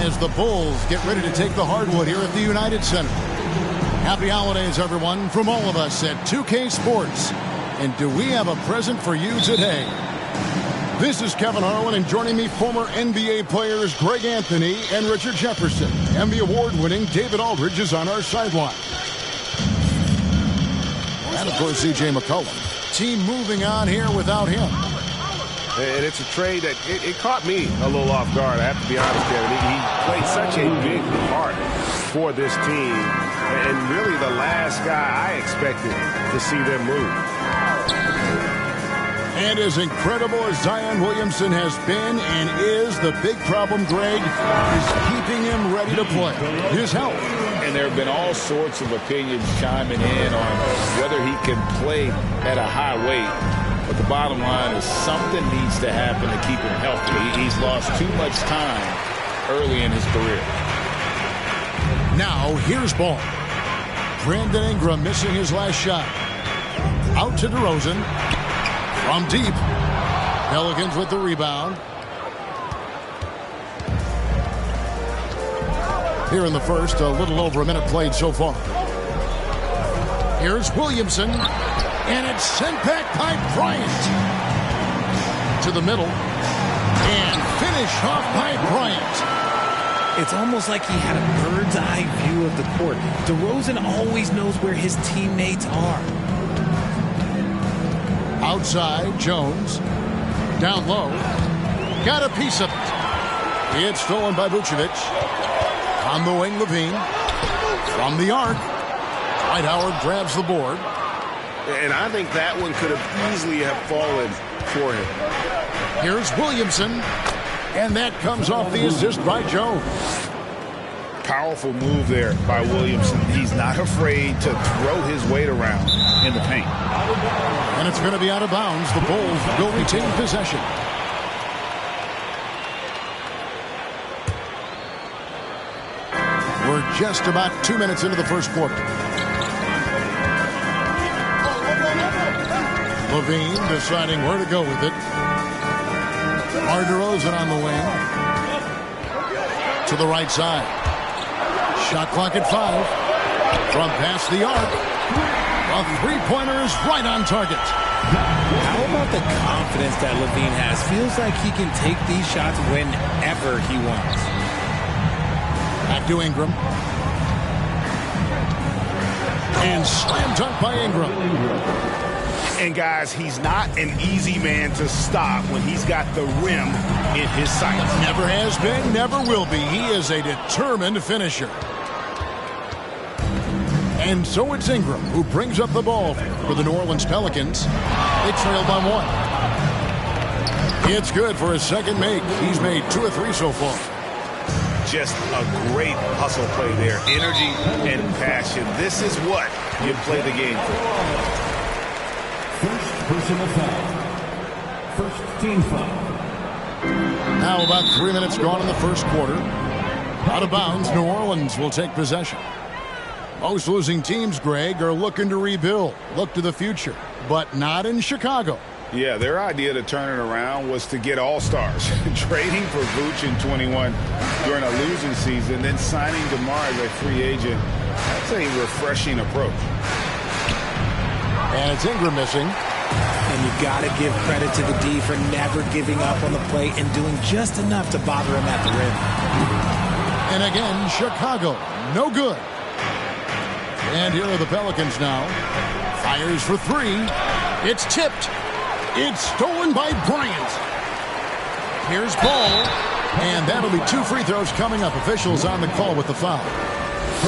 as the Bulls get ready to take the hardwood here at the United Center. Happy holidays, everyone, from all of us at 2K Sports. And do we have a present for you today? This is Kevin Harlan, and joining me, former NBA players Greg Anthony and Richard Jefferson. Emmy Award-winning David Aldridge is on our sideline. And, of course, C.J. McCollum. Team moving on here without him. And it's a trade that it caught me a little off guard, I have to be honest, Kevin. He played such a big part for this team, and really the last guy I expected to see them move. And as incredible as Zion Williamson has been and is, the big problem, Greg, is keeping him ready to play. His health. And there have been all sorts of opinions chiming in on whether he can play at a high weight. But the bottom line is something needs to happen to keep him healthy. He's lost too much time early in his career. Now, here's ball. Brandon Ingram missing his last shot. Out to DeRozan. From deep. Pelicans with the rebound. Here in the first, a little over a minute played so far. Here's Williamson. And it's sent back by Bryant. To the middle. And finished off by Bryant. It's almost like he had a bird's eye view of the court. DeRozan always knows where his teammates are. Outside, Jones. Down low. Got a piece of it. It's stolen by Vucevic. On the wing, Levine. From the arc. Dwight Howard grabs the board. And I think that one could have easily have fallen for him. Here's Williamson. And that comes off the assist by Jones. Powerful move there by Williamson. He's not afraid to throw his weight around in the paint. And it's going to be out of bounds. The Bulls will retain possession. We're just about 2 minutes into the first quarter. Levine deciding where to go with it. DeRozan on the wing. To the right side. Shot clock at 5. From past the arc. A three-pointer is right on target. How about the confidence that Levine has? Feels like he can take these shots whenever he wants. Back to Ingram. And slam dunk by Ingram. And guys, he's not an easy man to stop when he's got the rim in his sights. Never has been, never will be. He is a determined finisher. And so it's Ingram who brings up the ball for the New Orleans Pelicans. They trail by 1. It's good for his second make. He's made 2 or 3 so far. Just a great hustle play there. Energy and passion. This is what you play the game for. First personal foul. First team foul. Now about 3 minutes gone in the first quarter. Out of bounds, New Orleans will take possession. Most losing teams, Greg, are looking to rebuild, look to the future, but not in Chicago. Yeah, their idea to turn it around was to get all-stars. Trading for Vooch in 21 during a losing season, then signing DeMar as a free agent. That's a refreshing approach. And it's Ingram missing. And you got to give credit to the D for never giving up on the play and doing just enough to bother him at the rim. And again, Chicago, no good. And here are the Pelicans now. Fires for 3. It's tipped. It's stolen by Bryant. Here's Ball. And that'll be 2 free throws coming up. Officials on the call with the foul.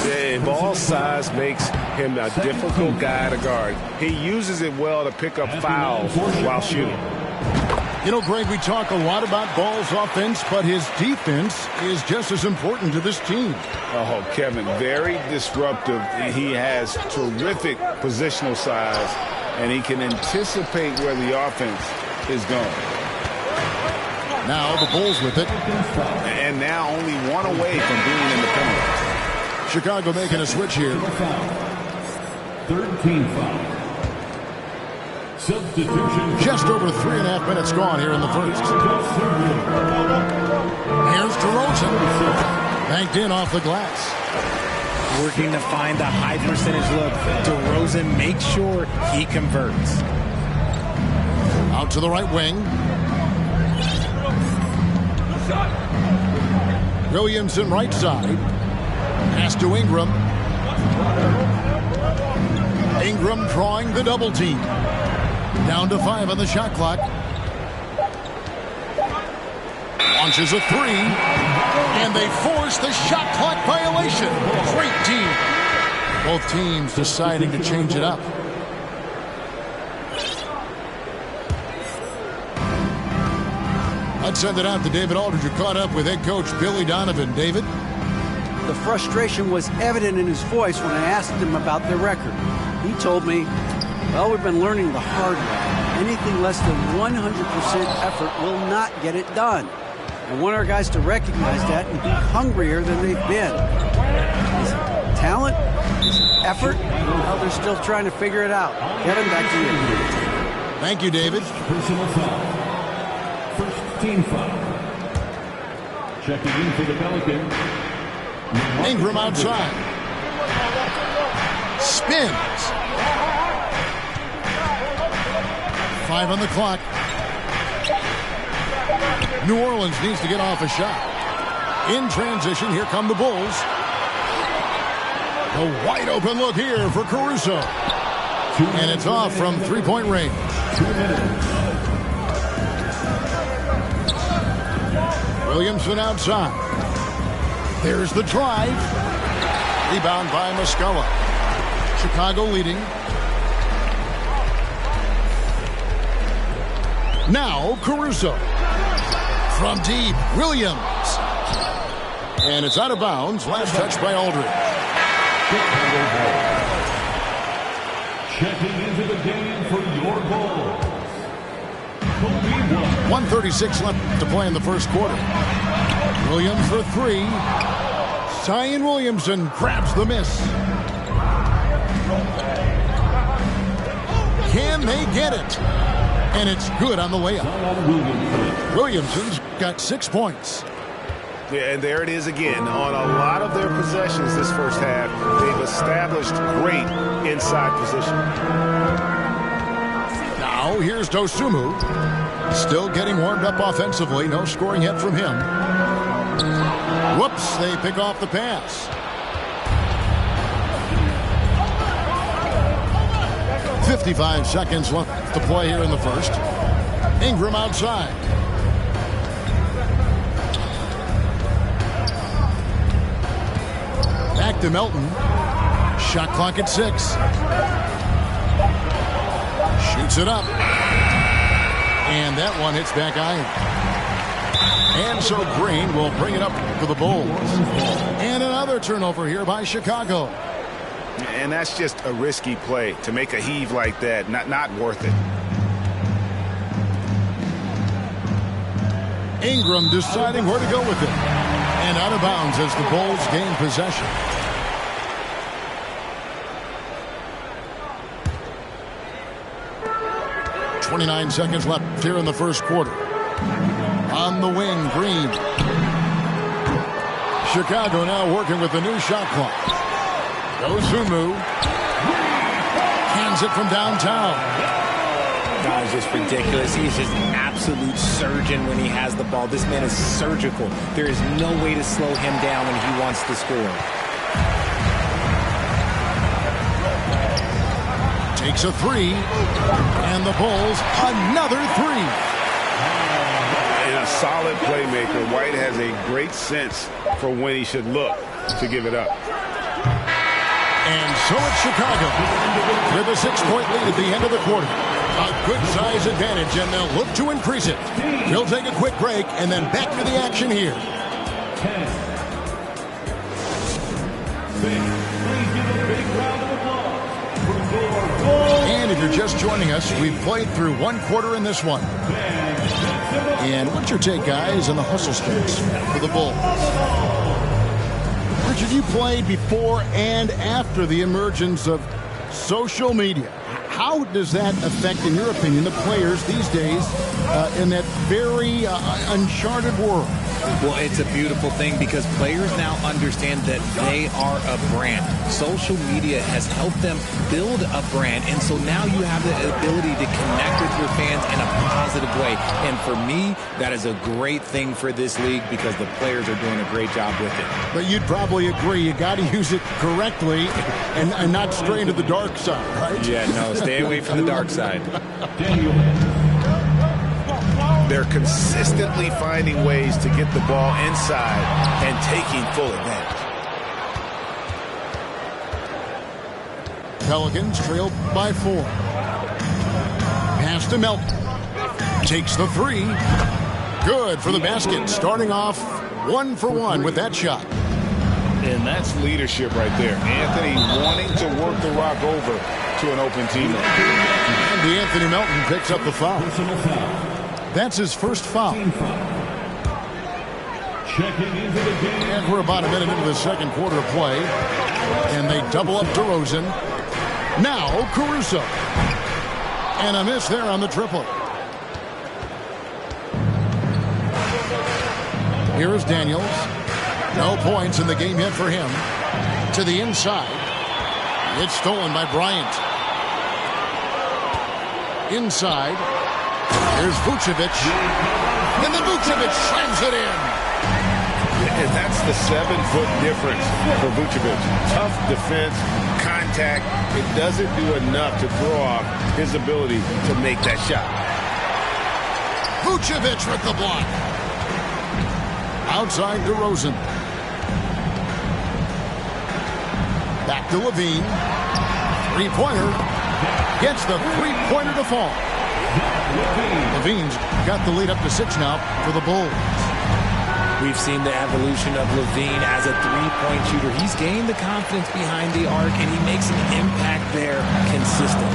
Yeah, ball size makes him a difficult guy to guard. He uses it well to pick up fouls while shooting. You know, Greg, we talk a lot about Ball's offense, but his defense is just as important to this team. Oh, Kevin, very disruptive. He has terrific positional size, and he can anticipate where the offense is going. Now the Bulls with it. And now only 1 away from being in the penalty. Chicago making a switch here. Third team foul. Substitution. Just over 3.5 minutes gone here in the first. Here's DeRozan. Banked in off the glass. Working to find the high percentage look. DeRozan makes sure he converts. Out to the right wing. Williamson right side. Pass to Ingram. Ingram drawing the double team. Down to 5 on the shot clock. Launches a 3. And they force the shot clock violation. Great team. Both teams deciding to change it up. Let's send it out to David Aldridge, who caught up with head coach Billy Donovan. David? The frustration was evident in his voice when I asked him about their record. He told me, well, we've been learning the hard way. Anything less than 100% effort will not get it done. I want our guys to recognize that and be hungrier than they've been. Is it talent? Is it effort? Well, they're still trying to figure it out. Kevin, back to you. Thank you, David. Personal foul. First team foul. Checking in for the Pelicans. Ingram outside. Spins. 5 on the clock. New Orleans needs to get off a shot. In transition, here come the Bulls. A wide open look here for Caruso. And it's off from 3-point range. 2 minutes. Williamson outside. There's the drive. Rebound by Muscala. Chicago leading. Now Caruso. From deep, Williams. And it's out of bounds. Last touch by Aldridge. Checking into the game for your Bulls. 1:36 left to play in the first quarter. Williams for 3. Zion Williamson grabs the miss. Can they get it? And it's good on the way up. Williamson's got 6 points. Yeah, and there it is again. On a lot of their possessions this first half, they've established great inside position. Now here's Dosunmu. Still getting warmed up offensively. No scoring yet from him. Whoops, they pick off the pass. 55 seconds left to play here in the first. Ingram outside. Back to Melton. Shot clock at 6. Shoots it up. And that one hits back iron. And so Green will bring it up for the Bulls. And another turnover here by Chicago. And that's just a risky play. To make a heave like that, not worth it. Ingram deciding where to go with it. And out of bounds as the Bulls gain possession. .29 seconds left here in the first quarter. On the wing, Green. Chicago now working with the new shot clock. Dosunmu hands it from downtown. That is just ridiculous. He's just an absolute surgeon when he has the ball. This man is surgical. There is no way to slow him down when he wants to score. Takes a 3. And the Bulls, another 3. And a solid playmaker. White has a great sense for when he should look to give it up. And so it's Chicago with a 6-point lead at the end of the quarter. A good size advantage, and they'll look to increase it. We'll take a quick break and then back to the action here. 10. Please give a big round of applause for your Bulls. And if you're just joining us, we've played through one quarter in this one. And what's your take, guys, on the hustle sticks for the Bulls? Richard, you played before and after the emergence of social media. How does that affect, in your opinion, the players these days in that very uncharted world? Well, it's a beautiful thing because players now understand that they are a brand. Social media has helped them build a brand, and so now you have the ability to connect with your fans in a positive way. And for me, that is a great thing for this league because the players are doing a great job with it. But you'd probably agree you got to use it correctly and not stray into the dark side, right? Yeah, no, stay away from the dark side. They're consistently finding ways to get the ball inside and taking full advantage. Pelicans trail by 4. Pass to Melton. Takes the 3. Good for the basket. Starting off 1 for 1 with that shot. And that's leadership right there. Anthony wanting to work the rock over to an open teammate. And Anthony Melton picks up the foul. That's his first foul. Checking into the game. And we're about a minute into the second quarter of play. And they double up DeRozan. Now Caruso. And a miss there on the triple. Here is Daniels. No points in the game yet for him. To the inside. It's stolen by Bryant. Inside. Here's Vucevic. And then Vucevic slams it in. And that's the 7-foot difference for Vucevic. Tough defense, contact. It doesn't do enough to throw off his ability to make that shot. Vucevic with the block. Outside DeRozan. Back to Levine. Three-pointer. Gets the three-pointer to fall. Levine's got the lead up to 6 now for the Bulls. We've seen the evolution of Levine as a three-point shooter. He's gained the confidence behind the arc, and he makes an impact there consistently.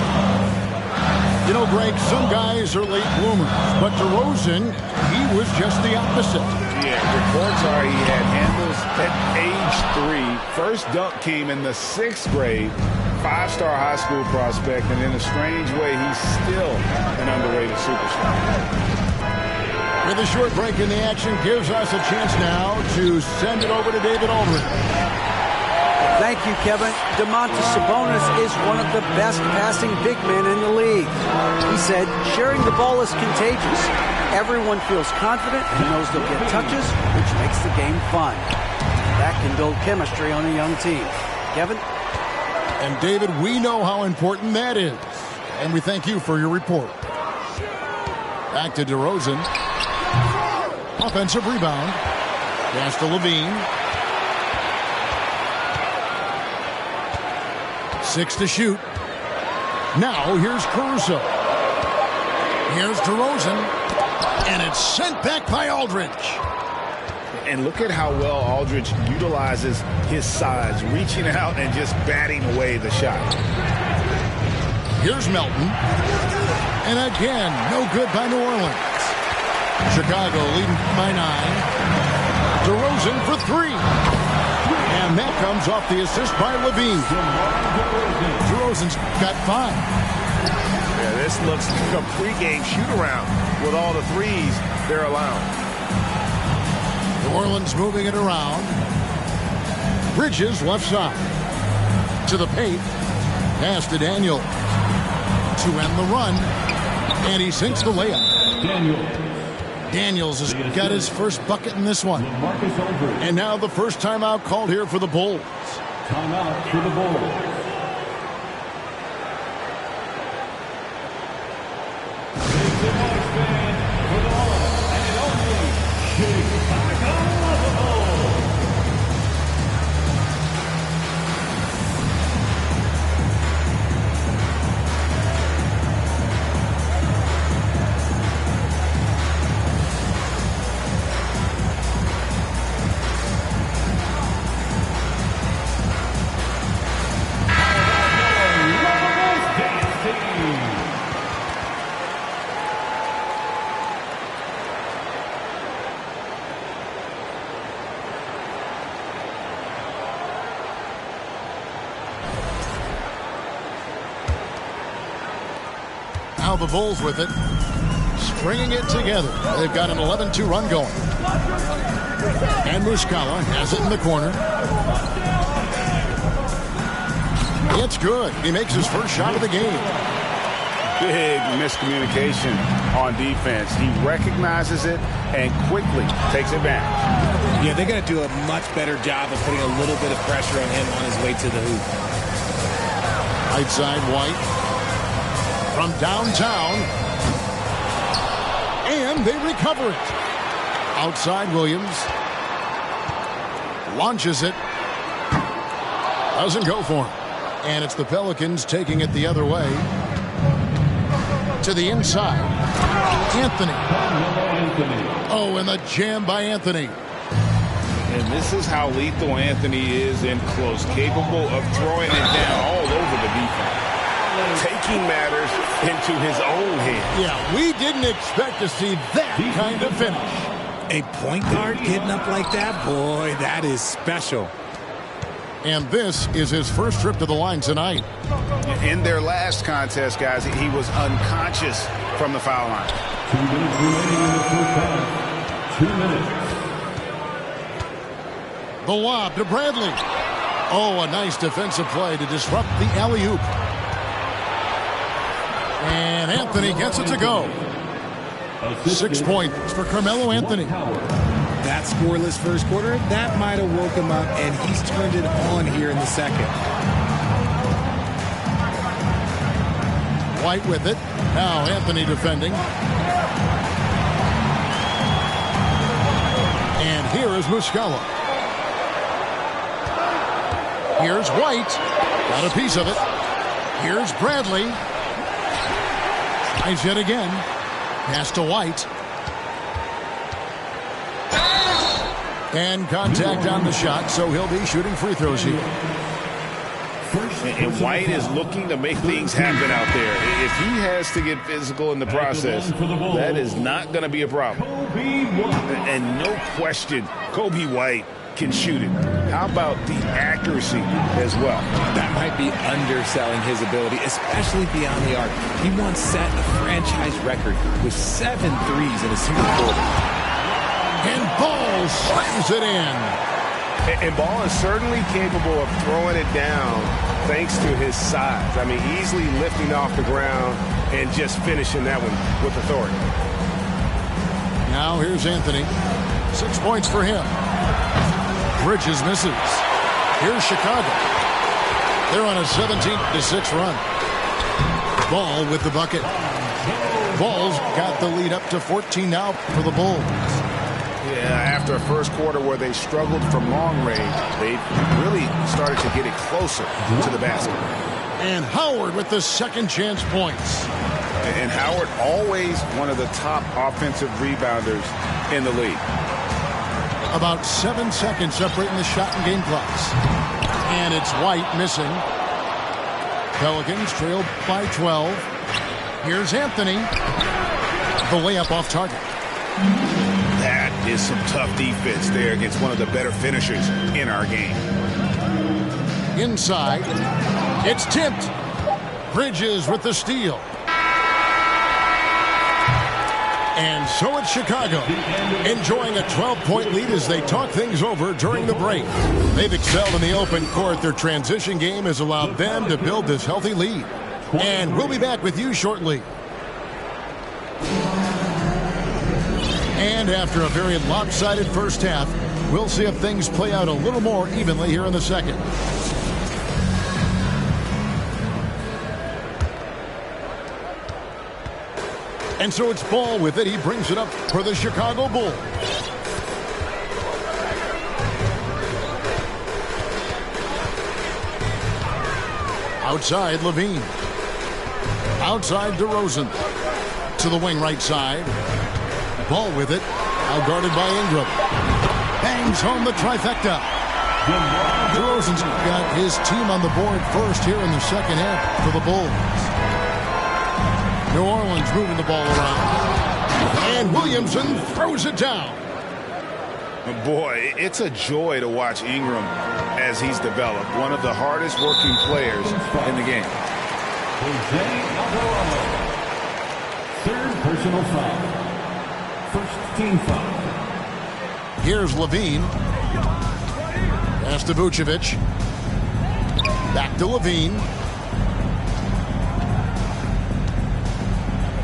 You know, Greg, some guys are late bloomers, but DeRozan, he was just the opposite. Yeah, reports are he had handles at age 3. First dunk came in the 6th grade. 5-star high school prospect, and in a strange way, he's still an underrated superstar. With a short break in the action, gives us a chance now to send it over to David Aldridge. Thank you, Kevin. Domantas Sabonis is one of the best passing big men in the league. He said, sharing the ball is contagious. Everyone feels confident and knows they'll get touches, which makes the game fun. That can build chemistry on a young team. Kevin? And David, we know how important that is. And we thank you for your report. Back to DeRozan. Offensive rebound. Pass to Levine. 6 to shoot. Now here's Caruso. Here's DeRozan. And it's sent back by Aldridge. And look at how well Aldridge utilizes his size, reaching out and just batting away the shot. Here's Melton. And again, no good by New Orleans. Chicago leading by 9. DeRozan for 3. And that comes off the assist by Levine. DeRozan's got 5. Yeah, this looks like a pregame shoot-around with all the threes they're allowing. New Orleans moving it around. Bridges left side. To the paint. Pass to Daniels. To end the run. And he sinks the layup. Daniels has got his first bucket in this one. And now the first timeout called here for the Bulls. Timeout for the Bulls. Now the Bulls with it, stringing it together. They've got an 11-2 run going. And Muscala has it in the corner. It's good. He makes his first shot of the game. Big miscommunication on defense. He recognizes it and quickly takes advantage. Yeah, they're going to do a much better job of putting a little bit of pressure on him on his way to the hoop. Right side, White. From downtown. And they recover it. Outside, Williams. Launches it. Doesn't go for him. And it's the Pelicans taking it the other way. To the inside. Anthony. Oh, and the jam by Anthony. And this is how lethal Anthony is in close, capable of throwing it down all over the defense. Taking matters into his own hands. Yeah, we didn't expect to see that kind of finish. A point guard getting up like that? Boy, that is special. And this is his first trip to the line tonight. In their last contest, guys, he was unconscious from the foul line. 2 minutes remaining in the first half. 2 minutes. The lob to Bradley. Oh, a nice defensive play to disrupt the alley-oop. And Anthony gets it to go. 6 points for Carmelo Anthony. That scoreless first quarter, that might have woke him up, and he's turned it on here in the second. White with it. Now Anthony defending. And here is Muscala. Here's White. Got a piece of it. Here's Bradley. Tries yet again. Pass to White. And contact on the shot, so he'll be shooting free throws here. And White is looking to make things happen out there. If he has to get physical in the process, that is not going to be a problem. And no question, Kobe White can shoot it. How about the accuracy as well? That might be underselling his ability, especially beyond the arc. He once set a franchise record with 7 threes in a single quarter. And Ball slams it in. And Ball is certainly capable of throwing it down thanks to his size. I mean, easily lifting off the ground and just finishing that one with authority. Now here's Anthony. 6 points for him. Bridges misses. Here's Chicago. They're on a 17-6 run. Ball with the bucket. Ball's got the lead up to 14 now for the Bulls. Yeah, after a first quarter where they struggled from long range, they really started to get it closer to the basket. And Howard with the second chance points. And Howard always one of the top offensive rebounders in the league. About 7 seconds separating the shot and game clocks. And it's White missing. Pelicans trail by 12. Here's Anthony. The layup off target. That is some tough defense there against one of the better finishers in our game. Inside. It's tipped. Bridges with the steal. And so it's Chicago, enjoying a 12-point lead as they talk things over during the break. They've excelled in the open court. Their transition game has allowed them to build this healthy lead. And we'll be back with you shortly. And after a very lopsided first half, we'll see if things play out a little more evenly here in the second. And so it's Ball with it. He brings it up for the Chicago Bulls. Outside, Levine. Outside, DeRozan. To the wing right side. Ball with it. Now guarded by Ingram. Bangs home the trifecta. DeRozan's got his team on the board first here in the second half for the Bulls. New Orleans moving the ball around. And Williamson throws it down. Boy, it's a joy to watch Ingram as he's developed. One of the hardest working players in the game. Jose Alvarado. Third personal foul. First team foul. Here's Levine. Pass to Vucevic. Back to Levine.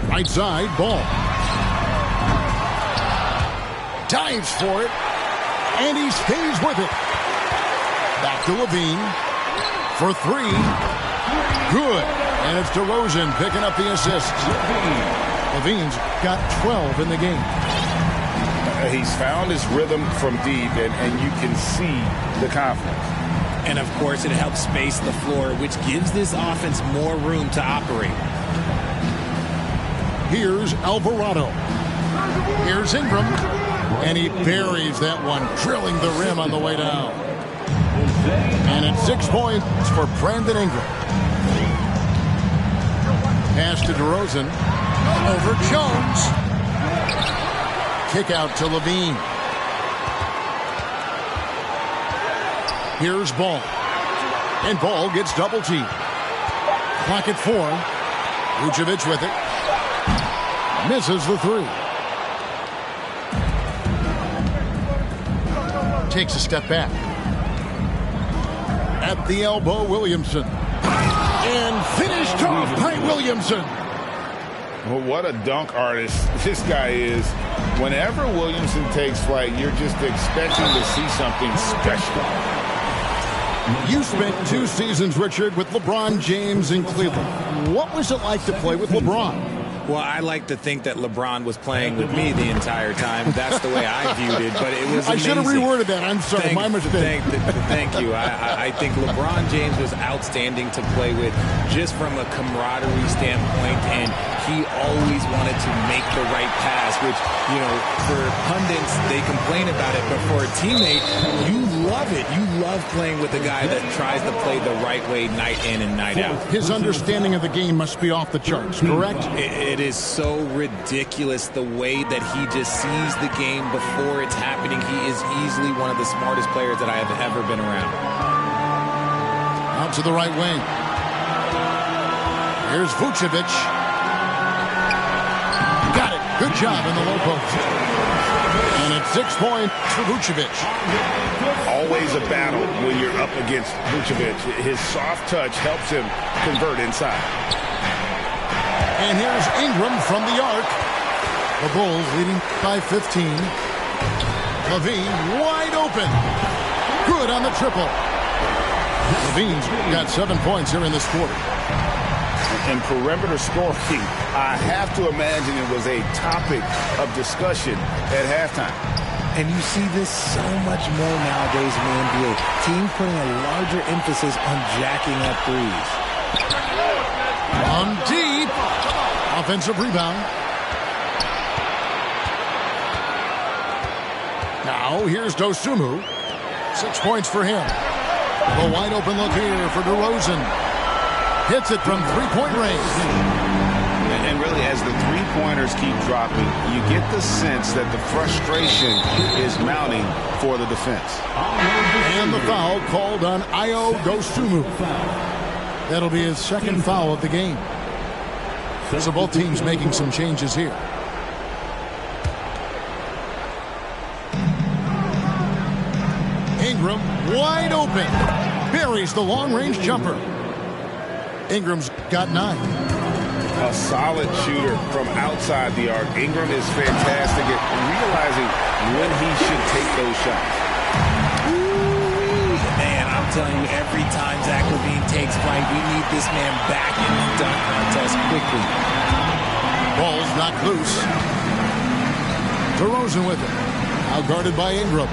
Right side, Ball. Dives for it. And he stays with it. Back to Levine. For three. Good. And it's DeRozan picking up the assists. Levine's got 12 in the game. He's found his rhythm from deep, and you can see the confidence. And, of course, it helps space the floor, which gives this offense more room to operate. Here's Alvarado. Here's Ingram. And he buries that one, drilling the rim on the way down. And it's 6 points for Brandon Ingram. Pass to DeRozan. Over Jones. Kick out to Levine. Here's Ball. And Ball gets double teamed. Clock at 4. Vucevic with it. Misses the three. Takes a step back. At the elbow, Williamson. And finished off by Williamson. Well, what a dunk artist this guy is. Whenever Williamson takes flight, you're just expecting to see something special. You spent 2 seasons, Richard, with LeBron James in Cleveland. What was it like to play with LeBron? Well, I like to think that LeBron was playing with me the entire time. That's the way I viewed it, but it was amazing. I should have reworded that. I'm sorry, my mistake. Thank you. I think LeBron James was outstanding to play with just from a camaraderie standpoint, and he always wanted to make the right pass, which, you know, for pundits, they complain about it, but for a teammate, you love it. You love playing with a guy that tries to play the right way night in and night out. His understanding of the game must be off the charts, correct? It is so ridiculous the way that he just sees the game before it's happening. He is easily one of the smartest players that I have ever been around. Out to the right wing. Here's Vucevic. Got it. Good job in the low post. And it's 6 points for Vucevic. Always a battle when you're up against Vucevic. His soft touch helps him convert inside. And here's Ingram from the arc. The Bulls leading by 15. Levine wide open. Good on the triple. Levine's got 7 points here in this quarter. And perimeter scoring, I have to imagine it was a topic of discussion at halftime. And you see this so much more nowadays in the NBA. Teams putting a larger emphasis on jacking up threes. On deep. Offensive rebound. Now here's Dosunmu. 6 points for him. A wide open look here for DeRozan. Hits it from three-point range. And really, as the three-pointers keep dropping, you get the sense that the frustration is mounting for the defense. And the foul called on Ayo Dosunmu. That'll be his second foul of the game. So both teams making some changes here. Ingram wide open. Buries the long-range jumper. Ingram's got 9. A solid shooter from outside the arc. Ingram is fantastic at realizing when he should take those shots. Man, I'm telling you, every time Zach LaVine takes flight, we need this man back in the dunk contest quickly. Ball's knocked loose. DeRozan with it. Now guarded by Ingram.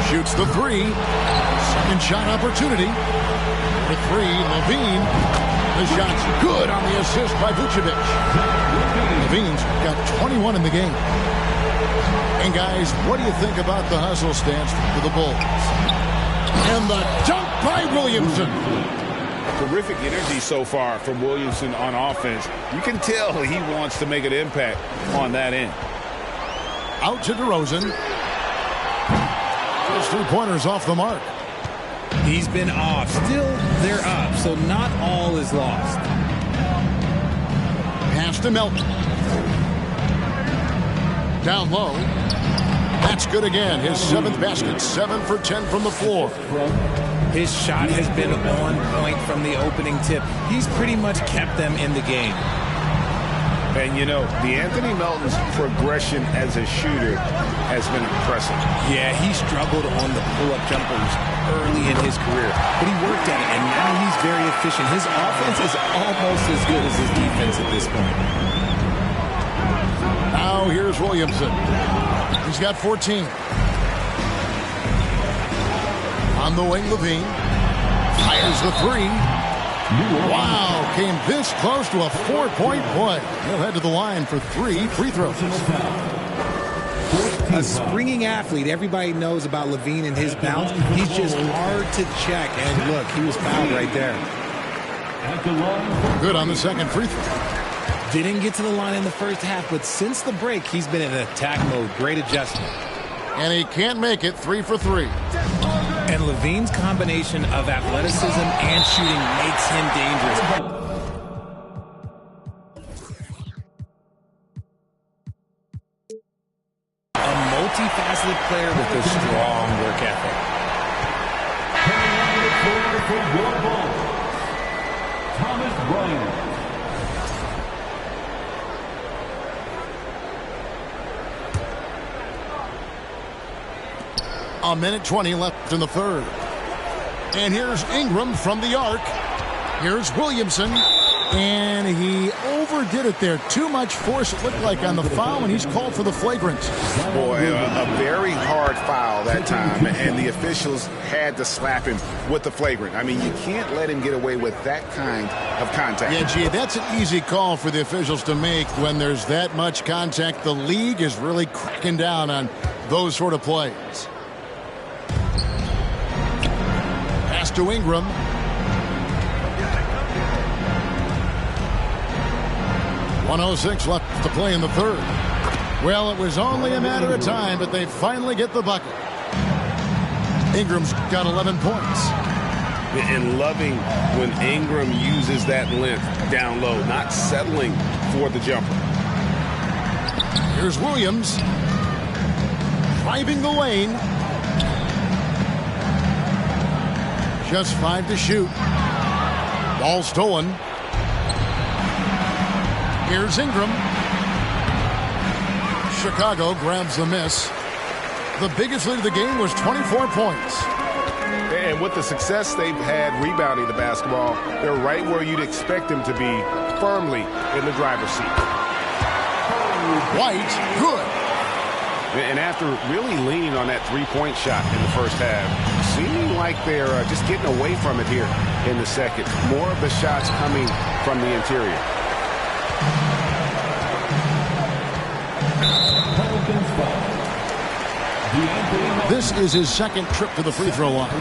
Shoots the three. Second shot opportunity. The three, Levine. The shot's good on the assist by Vucevic. Levine's got 21 in the game. And guys, what do you think about the hustle stance for the Bulls? And the dunk by Williamson. Terrific energy so far from Williamson on offense. You can tell he wants to make an impact on that end. Out to DeRozan. Those 3-pointers off the mark. He's been off. Still, they're up, so not all is lost. Pass to Melton. Down low. That's good again. His 7th basket, 7 for 10 from the floor. His shot has been on point from the opening tip. He's pretty much kept them in the game. And, you know, DeAnthony Melton's progression as a shooter has been impressive. Yeah, he struggled on the pull-up jumpers early in his career, but he worked at it, and now he's very efficient. His offense is almost as good as his defense at this point. Now here's Williamson. He's got 14. On the wing, Levine fires the 3. Wow, came this close to a 4-point play. He'll head to the line for 3 free throws. A springing athlete, everybody knows about Levine and his bounce. He's just hard to check, and look, he was fouled right there. Good on the second free throw. Didn't get to the line in the first half, but since the break, he's been in attack mode. Great adjustment. And he can't make it. 3 for 3. And Levine's combination of athleticism and shooting makes him dangerous. A multifaceted player with a strong work ethic. Thomas Bryant. A minute 20 left in the third. And here's Ingram from the arc. Here's Williamson. And he overdid it there. Too much force, it looked like, on the foul, and he's called for the flagrant. Boy, a very hard foul that time, and the officials had to slap him with the flagrant. I mean, you can't let him get away with that kind of contact. Yeah, gee, that's an easy call for the officials to make when there's that much contact. The league is really cracking down on those sort of plays. Pass to Ingram. .106 left to play in the third. Well, it was only a matter of time, but they finally get the bucket. Ingram's got 11 points. And loving when Ingram uses that length down low, not settling for the jumper. Here's Williams. Driving the lane. Just 5 to shoot. Ball stolen. Here's Ingram. Chicago grabs the miss. The biggest lead of the game was 24 points. And with the success they've had rebounding the basketball, they're right where you'd expect them to be, firmly in the driver's seat. White, good. And after really leaning on that three-point shot in the first half, seeming like they're just getting away from it here in the second. More of the shots coming from the interior. This is his second trip to the free throw line.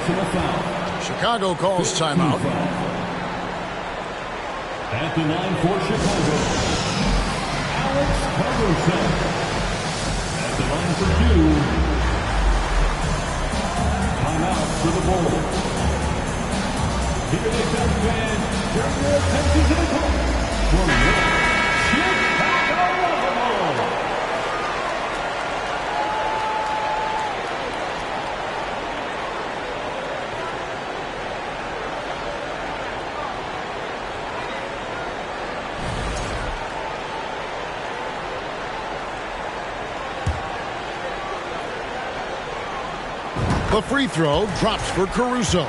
Chicago calls timeout. At the line for Chicago, Alex Caruso. At the line for 2. Timeout for the Bulls. Here they come, fans. Turn your attention to the court. For The free throw drops for Caruso.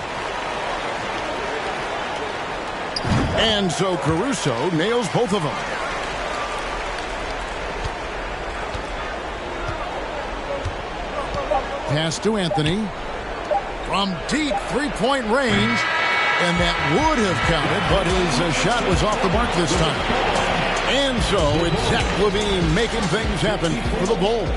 And so Caruso nails both of them. Pass to Anthony. From deep three-point range. And that would have counted, but his shot was off the mark this time. And so it's Zach LaVine making things happen for the Bulls.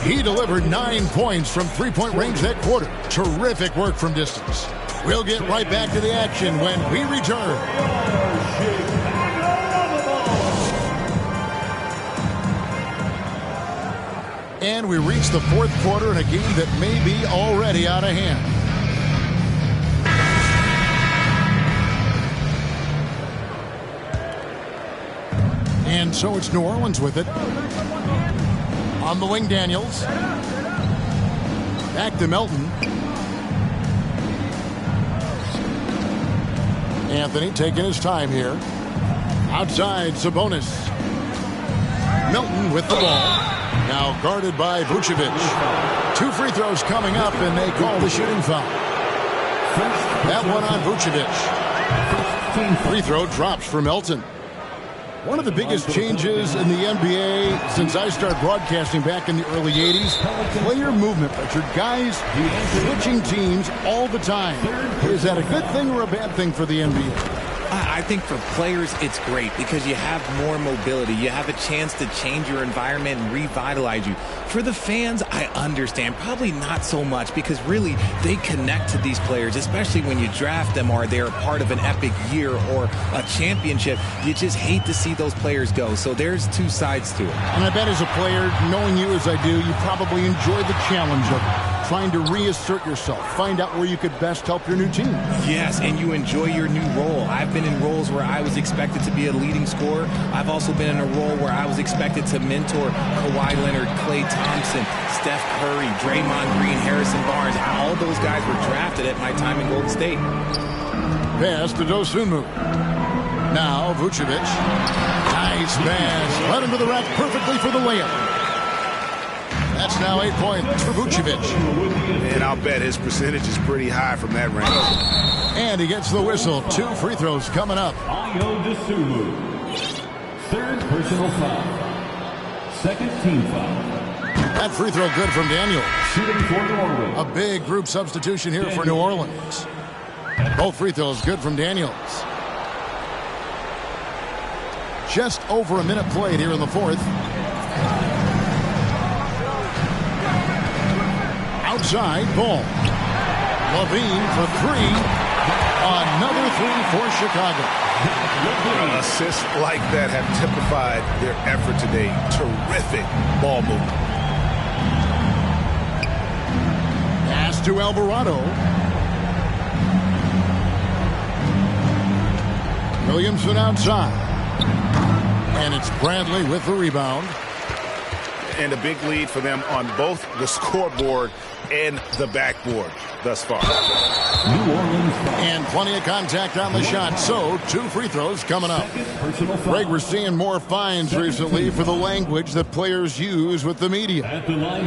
He delivered 9 points from three-point range that quarter. Terrific work from distance. We'll get right back to the action when we return. And we reach the fourth quarter in a game that may be already out of hand. And so it's New Orleans with it. On the wing, Daniels. Back to Melton. Anthony taking his time here. Outside, Sabonis. Melton with the ball. Now guarded by Vucevic. 2 free throws coming up, and they call the shooting foul. That one on Vucevic. Free throw drops for Melton. One of the biggest changes in the NBA since I started broadcasting back in the early 80s, player movement, Richard. Guys switching teams all the time. Is that a good thing or a bad thing for the NBA? I think for players, it's great because you have more mobility. You have a chance to change your environment and revitalize you. For the fans, I understand. Probably not so much because really they connect to these players, especially when you draft them or they're a part of an epic year or a championship. You just hate to see those players go. So there's 2 sides to it. And I bet as a player, knowing you as I do, you probably enjoy the challenge of it. Trying to reassert yourself, find out where you could best help your new team. Yes, and you enjoy your new role. I've been in roles where I was expected to be a leading scorer. I've also been in a role where I was expected to mentor Kawhi Leonard, Klay Thompson, Steph Curry, Draymond Green, Harrison Barnes. All those guys were drafted at my time in Golden State. Pass to Dosunmu. Now Vucevic. Nice pass. Led him to the rack perfectly for the layup. That's now 8 points for Vucevic. And I'll bet his percentage is pretty high from that range. And he gets the whistle. 2 free throws coming up. Ayo Dosunmu. 3rd personal foul. 2nd team foul. That free throw good from Daniels. Shooting for New Orleans. A big group substitution here for New Orleans. Both free throws good from Daniels. Just over a minute played here in the 4th. Outside, Ball. Levine for 3. Another 3 for Chicago. Assists like that have typified their effort today. Terrific ball movement. Pass to Alvarado. Williamson outside. And it's Bradley with the rebound. And a big lead for them on both the scoreboard and the backboard thus far. New Orleans. And plenty of contact on the shot. So 2 free throws coming up. Greg, we're seeing more fines recently for the language that players use with the media.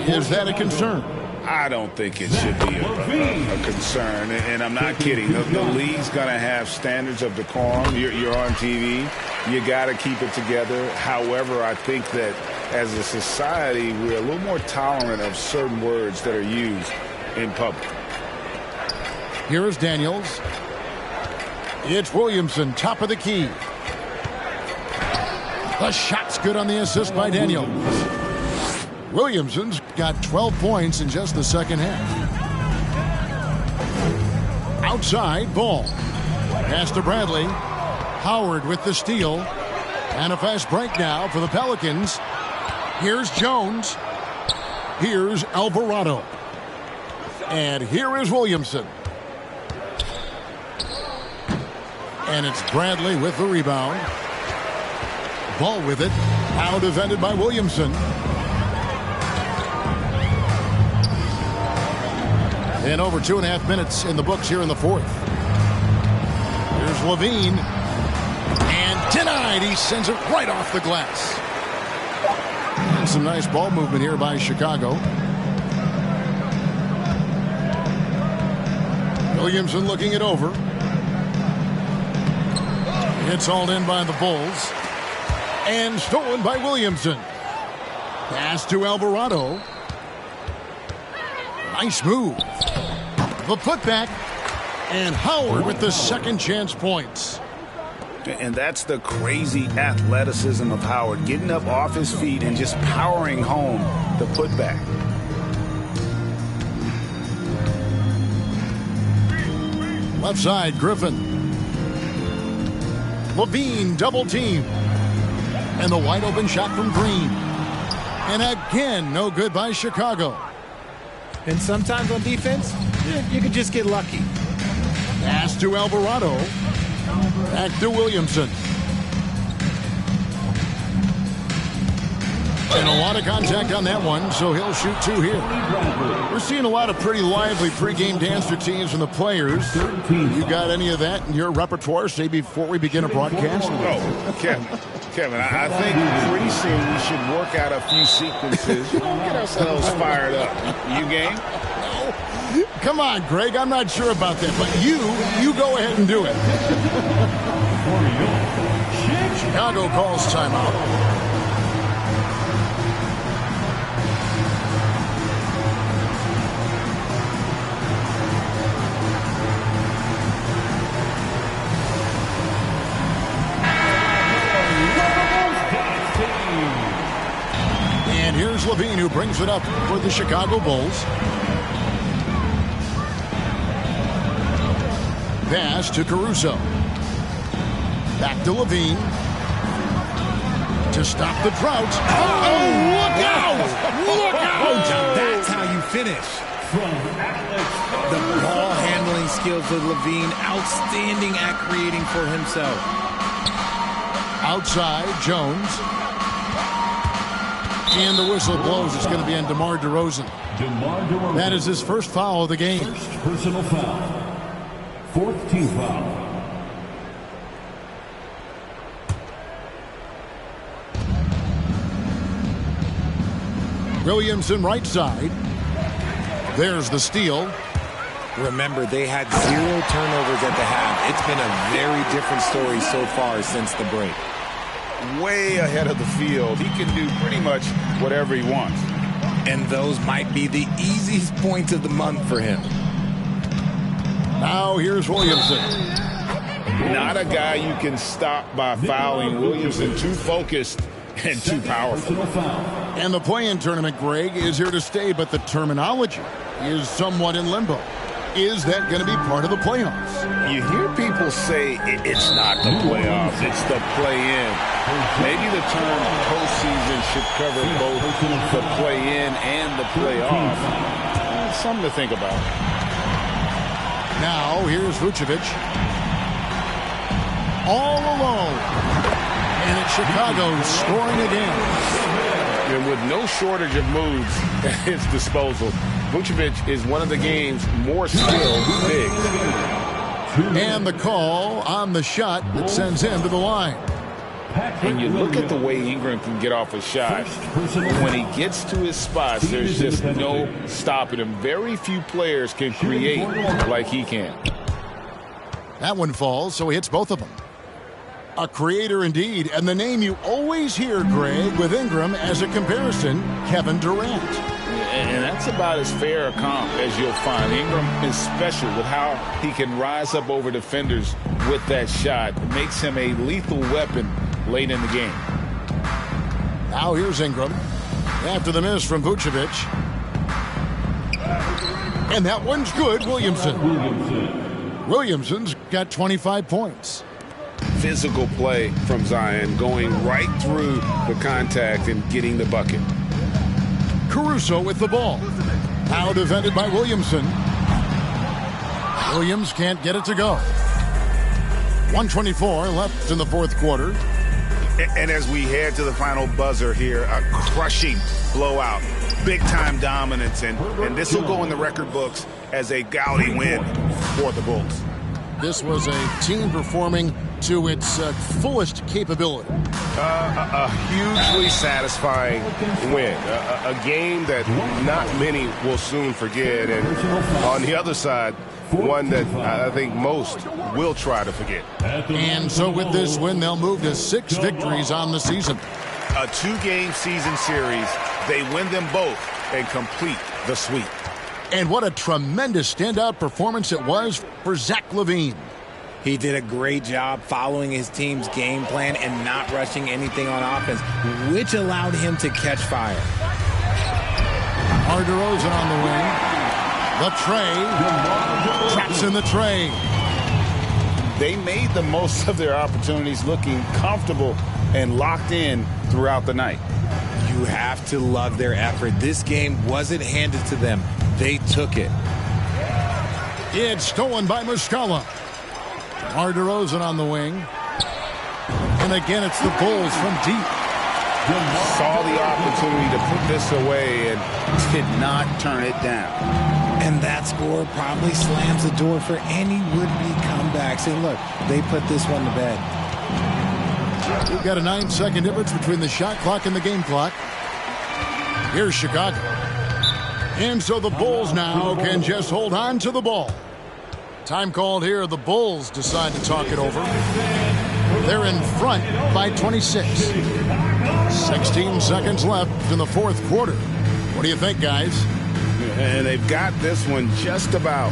Is that a concern? I don't think it should be a concern, and I'm not kidding. The league's going to have standards of decorum. You're on TV. You got to keep it together. However, I think that as a society, we're a little more tolerant of certain words that are used in public. Here is Daniels. It's Williamson, top of the key. The shot's good on the assist by Daniels. Williamson's got 12 points in just the second half. Outside, Ball. Pass to Bradley. Howard with the steal. And a fast break now for the Pelicans. Here's Jones. Here's Alvarado. And here is Williamson. And it's Bradley with the rebound. Ball with it. Now defended by Williamson. And over 2.5 minutes in the books here in the 4th. Here's Levine. And denied. He sends it right off the glass. And some nice ball movement here by Chicago. Williamson looking it over. It's hauled in by the Bulls. And stolen by Williamson. Pass to Alvarado. Nice move. The putback. And Howard with the second chance points. And that's the crazy athleticism of Howard. Getting up off his feet and just powering home the putback. Left side, Griffin. Levine double team. And the wide open shot from Green. And again, no good by Chicago. And sometimes on defense, you can just get lucky. Pass to Alvarado. Back to Williamson. And a lot of contact on that one, so he'll shoot 2 here. We're seeing a lot of pretty lively pregame dance routines from the players. You got any of that in your repertoire, say, before we begin a broadcast? Oh, Kevin, I think pretty soon we should work out a few sequences. Get ourselves fired up. You game? Come on, Greg. I'm not sure about that, but you go ahead and do it. Chicago calls timeout. And here's Levine, who brings it up for the Chicago Bulls. Pass to Caruso. Back to Levine. To stop the drought. Oh, look out! Look out! That's how you finish. The ball handling skills of Levine, outstanding at creating for himself. Outside, Jones. And the whistle blows. It's going to be on DeMar DeRozan. That is his first foul of the game. First personal foul. 4th team foul. Williamson right side. There's the steal. Remember, they had 0 turnovers at the half. It's been a very different story so far since the break. Way ahead of the field. He can do pretty much whatever he wants. And those might be the easiest points of the month for him. Now here's Williamson. Not a guy you can stop by fouling. Williamson too focused and too powerful. And the play-in tournament, Greg, is here to stay, but the terminology is somewhat in limbo. Is that going to be part of the playoffs? You hear people say it's not the playoffs, it's the play-in. Maybe the term postseason should cover both the play-in and the playoff. Something to think about. Now here's Vucevic. All alone. And it's Chicago scoring again. And with no shortage of moves at his disposal, Vucevic is one of the game's more skilled bigs. And the call on the shot that sends him to the line. And you look at the way Ingram can get off a shot. When he gets to his spots, there's just no stopping him. Very few players can create like he can. That one falls, so he hits both of them. A creator indeed, and the name you always hear, Greg, with Ingram as a comparison, Kevin Durant. And that's about as fair a comp as you'll find. Ingram is special with how he can rise up over defenders with that shot. It makes him a lethal weapon late in the game. Now here's Ingram. After the miss from Vucevic. And that one's good, Williamson. Williamson's got 25 points. Physical play from Zion, going right through the contact and getting the bucket. Caruso with the ball. Now defended by Williamson. Williams can't get it to go. 1:24 left in the fourth quarter. And as we head to the final buzzer here, a crushing blowout. Big-time dominance, and this will go in the record books as a gaudy win for the Bulls. This was a team performing to its fullest capability. A hugely satisfying win. A game that not many will soon forget. And on the other side, one that I think most will try to forget. And so with this win, they'll move to 6 victories on the season. A 2-game season series. They win them both and complete the sweep. And what a tremendous standout performance it was for Zach LaVine. He did a great job following his team's game plan and not rushing anything on offense, which allowed him to catch fire. DeRozan on the wing. The tray. Traps in the tray. They made the most of their opportunities, looking comfortable and locked in throughout the night. You have to love their effort. This game wasn't handed to them. They took it. It's stolen by Muscala. DeRozan on the wing. And again, it's the Bulls from deep. Saw the opportunity to put this away and did not turn it down. And that score probably slams the door for any would-be comebacks. And look, they put this one to bed. We've got a 9-second difference between the shot clock and the game clock. Here's Chicago. And so the Bulls now can just hold on to the ball. Time called here. The Bulls decide to talk it over. They're in front by 26. 16 seconds left in the fourth quarter. What do you think, guys? And they've got this one just about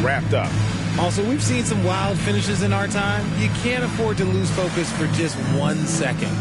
wrapped up. Also, we've seen some wild finishes in our time. You can't afford to lose focus for just 1 second.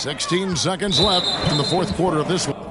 .16 seconds left in the fourth quarter of this one.